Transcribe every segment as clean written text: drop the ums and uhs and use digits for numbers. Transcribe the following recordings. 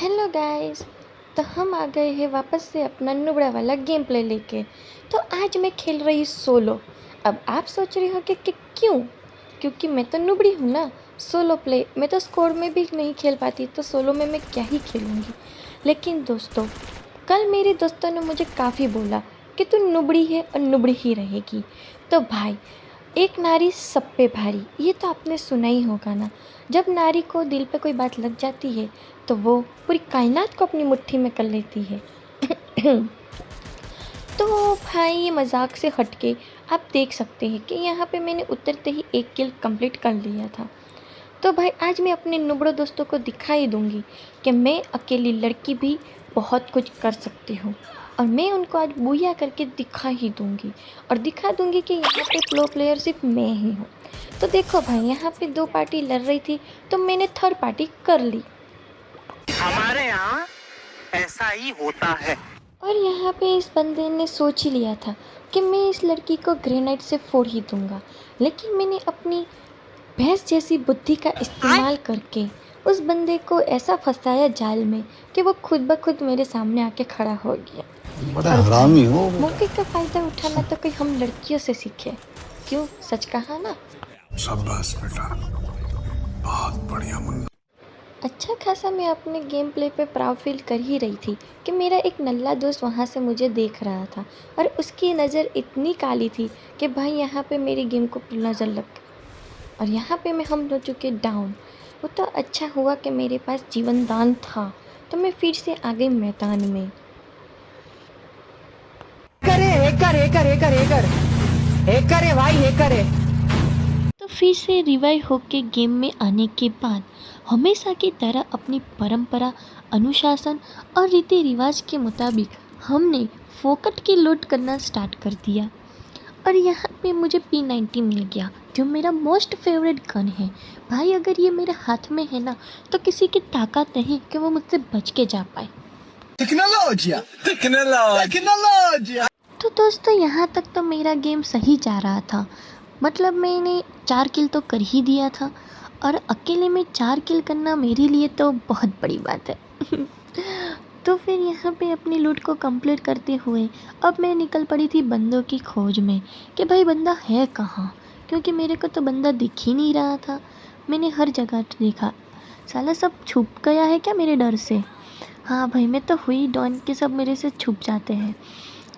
Hello guys. तो हम आ गए हैं वापस से अपना नुबड़ा वाला गेम प्ले लेके। तो आज मैं खेल रही सोलो। अब आप सोच रहे हो कि क्यों? क्योंकि मैं तो नुबड़ी हूँ ना। सोलो प्ले मैं तो स्कोर में भी नहीं खेल पाती, तो सोलो में मैं क्या ही खेलूँगी। लेकिन दोस्तों, कल मेरे दोस्तों ने मुझे काफ़ी बोला कि तू नुबड़ी है और नुबड़ी ही रहेगी। तो भाई, एक नारी सब पे भारी, ये तो आपने सुना ही होगा ना। जब नारी को दिल पे कोई बात लग जाती है तो वो पूरी कायनात को अपनी मुट्ठी में कर लेती है। तो भाई, ये मजाक से हटके आप देख सकते हैं कि यहाँ पे मैंने उतरते ही एक किल कंप्लीट कर लिया था। तो भाई, आज मैं अपने नुबड़ो दोस्तों को दिखाई दूंगी कि मैं अकेली लड़की भी बहुत कुछ कर सकती हूँ। और मैं उनको आज बुया करके दिखा ही दूंगी। और दिखा दूंगी कि यहाँ पे प्रो प्लेयर सिर्फ मैं ही हूँ। तो देखो भाई, यहाँ पे दो पार्टी लड़ रही थी तो मैंने थर्ड पार्टी कर ली। हमारे यहाँ ऐसा ही होता है। और यहाँ पे इस बंदे ने सोच ही लिया था कि मैं इस लड़की को ग्रेनाइट से फोड़ ही दूंगा। लेकिन मैंने अपनी भैंस जैसी बुद्धि का इस्तेमाल करके उस बंदे को ऐसा फंसाया जाल में कि वो खुद ब खुद मेरे सामने आके खड़ा हो गया। बड़ा हरामी हो। मौके का फायदा उठाना तो कोई हम लड़कियों से सीखे। क्यों, सच कहा ना? शाबाश बेटा, बहुत बढ़िया मुन्ना। अच्छा खासा मैं अपने गेम प्ले पे प्राउड फील कर ही रही थी कि मेरा एक नल्ला दोस्त वहाँ से मुझे देख रहा था। और उसकी नज़र इतनी काली थी कि भाई, यहाँ पे मेरी गेम को नज़र लग गई। और यहाँ पे हम हो चुके डाउन। वो तो अच्छा हुआ कि मेरे पास जीवन दान था, तो मैं फिर से आ गई मैदान में। करे भाई हे करे। तो फिर से रिवाइव होके गेम में आने के बाद हमेशा की तरह अपनी परंपरा, अनुशासन और रीति रिवाज के मुताबिक हमने फोकट की लूट करना स्टार्ट कर दिया। और यहाँ पे मुझे P90 मिल गया, जो मेरा मोस्ट फेवरेट गन है। भाई, अगर ये मेरे हाथ में है ना, तो किसी की ताकत नहीं कि वो मुझसे बच के जा पाए। टेक्नोलॉजिया टेक्नोलॉजिया। तो दोस्तों, यहाँ तक तो मेरा गेम सही जा रहा था। मतलब मैंने 4 किल तो कर ही दिया था। और अकेले में 4 किल करना मेरे लिए तो बहुत बड़ी बात है। तो फिर यहाँ पे अपनी लूट को कंप्लीट करते हुए अब मैं निकल पड़ी थी बंदों की खोज में कि भाई बंदा है कहाँ। क्योंकि मेरे को तो बंदा दिख ही नहीं रहा था। मैंने हर जगह देखा, साला सब छुप गया है क्या मेरे डर से। हाँ भाई, मैं तो हुई डॉन के सब मेरे से छुप जाते हैं।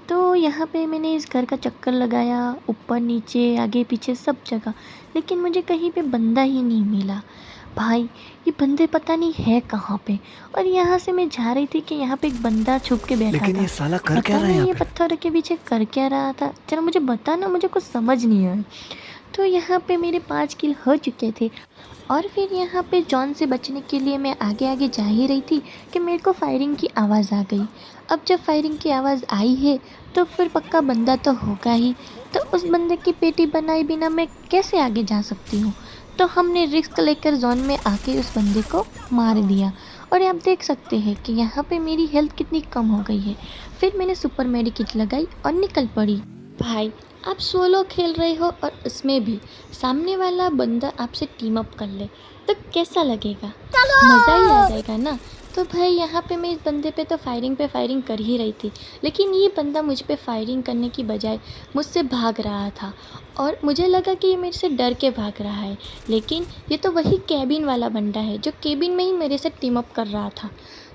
तो यहाँ पे मैंने इस घर का चक्कर लगाया, ऊपर नीचे आगे पीछे सब जगह, लेकिन मुझे कहीं पे बंदा ही नहीं मिला। भाई, ये बंदे पता नहीं है कहाँ पे। और यहाँ से मैं जा रही थी कि यहाँ पे एक बंदा छुप के बैठा लेकिन था। ये साला कर क्या पता रहा है नहीं यहाँ ये पे? पत्थर के पीछे कर क्या रहा था। चलो मुझे बताना, मुझे कुछ समझ नहीं आया। तो यहाँ पे मेरे 5 किल हो चुके थे। और फिर यहाँ पे जॉन से बचने के लिए मैं आगे आगे जा ही रही थी कि मेरे को फायरिंग की आवाज़ आ गई। अब जब फायरिंग की आवाज़ आई है तो फिर पक्का बंदा तो होगा ही। तो उस बंदे की पेटी बनाए बिना मैं कैसे आगे जा सकती हूँ। तो हमने रिस्क लेकर जोन में आके उस बंदे को मार दिया। और आप देख सकते हैं कि यहाँ पे मेरी हेल्थ कितनी कम हो गई है। फिर मैंने सुपर मेडिकेट लगाई और निकल पड़ी। भाई, आप सोलो खेल रहे हो और उसमें भी सामने वाला बंदा आपसे टीम अप कर ले तो कैसा लगेगा? मज़ा ही आ जाएगा ना। तो भाई, यहाँ पे मैं इस बंदे पे तो फायरिंग कर ही रही थी, लेकिन ये बंदा मुझ पे फायरिंग करने की बजाय मुझसे भाग रहा था। और मुझे लगा कि ये मेरे से डर के भाग रहा है, लेकिन ये तो वही कैबिन वाला बंदा है जो केबिन में ही मेरे से टीम अप कर रहा था।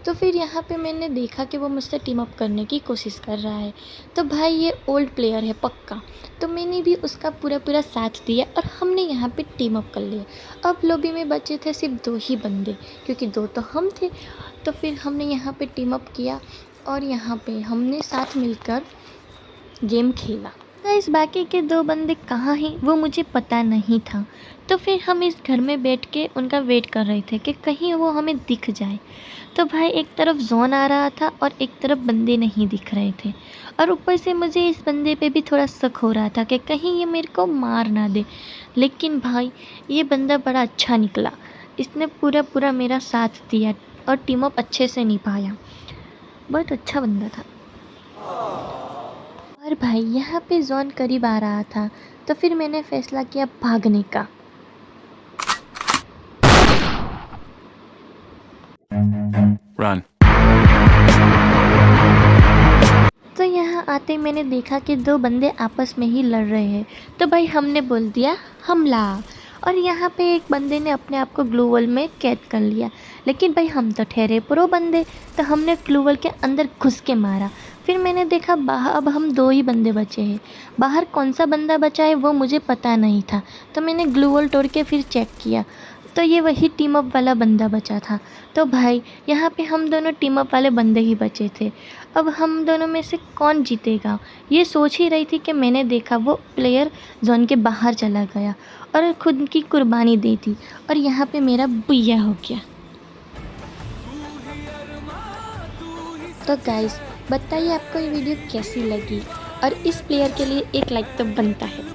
तो फिर यहाँ पे मैंने देखा कि वो मुझसे टीम अप करने की कोशिश कर रहा है। तो भाई, ये ओल्ड प्लेयर है पक्का। तो मैंने भी उसका पूरा साथ दिया और हमने यहाँ पे टीम अप कर लिया। अब लॉबी में बचे थे सिर्फ 2 ही बंदे, क्योंकि 2 तो हम थे। तो फिर हमने यहाँ पे टीम अप किया और यहाँ पे हमने साथ मिलकर गेम खेला। गाइस, बाकी के 2 बंदे कहाँ हैं वो मुझे पता नहीं था। तो फिर हम इस घर में बैठ के उनका वेट कर रहे थे कि कहीं वो हमें दिख जाए। तो भाई, एक तरफ जोन आ रहा था और एक तरफ बंदे नहीं दिख रहे थे। और ऊपर से मुझे इस बंदे पे भी थोड़ा शक हो रहा था कि कहीं ये मेरे को मार ना दे। लेकिन भाई, ये बंदा बड़ा अच्छा निकला। इसने पूरा मेरा साथ दिया और टीम अप अच्छे से निभाया। बहुत अच्छा बंदा था। और भाई, यहाँ पे जोन करीब आ रहा था तो फिर मैंने फैसला किया भागने का। Run. तो यहाँ आते ही मैंने देखा कि दो बंदे आपस में ही लड़ रहे हैं, तो भाई हमने बोल दिया हमला। और यहाँ पे एक बंदे ने अपने आप को ग्लू वॉल में कैद कर लिया, लेकिन भाई हम तो ठहरे प्रो बंदे, तो हमने ग्लू वॉल के अंदर घुस के मारा। फिर मैंने देखा बाहर अब हम दो ही बंदे बचे हैं, बाहर कौन सा बंदा बचा है वो मुझे पता नहीं था, तो मैंने ग्लू वॉल तोड़ के फिर चेक किया तो ये वही टीम अप वाला बंदा बचा था। तो भाई यहाँ पे हम दोनों टीम अप वाले बंदे ही बचे थे। अब हम दोनों में से कौन जीतेगा ये सोच ही रही थी कि मैंने देखा वो प्लेयर जोन के बाहर चला गया और खुद की कुर्बानी दी थी, और यहाँ पे मेरा बुया हो गया। तो गाइस बताइए आपको ये वीडियो कैसी लगी, और इस प्लेयर के लिए एक लाइक तो बनता है।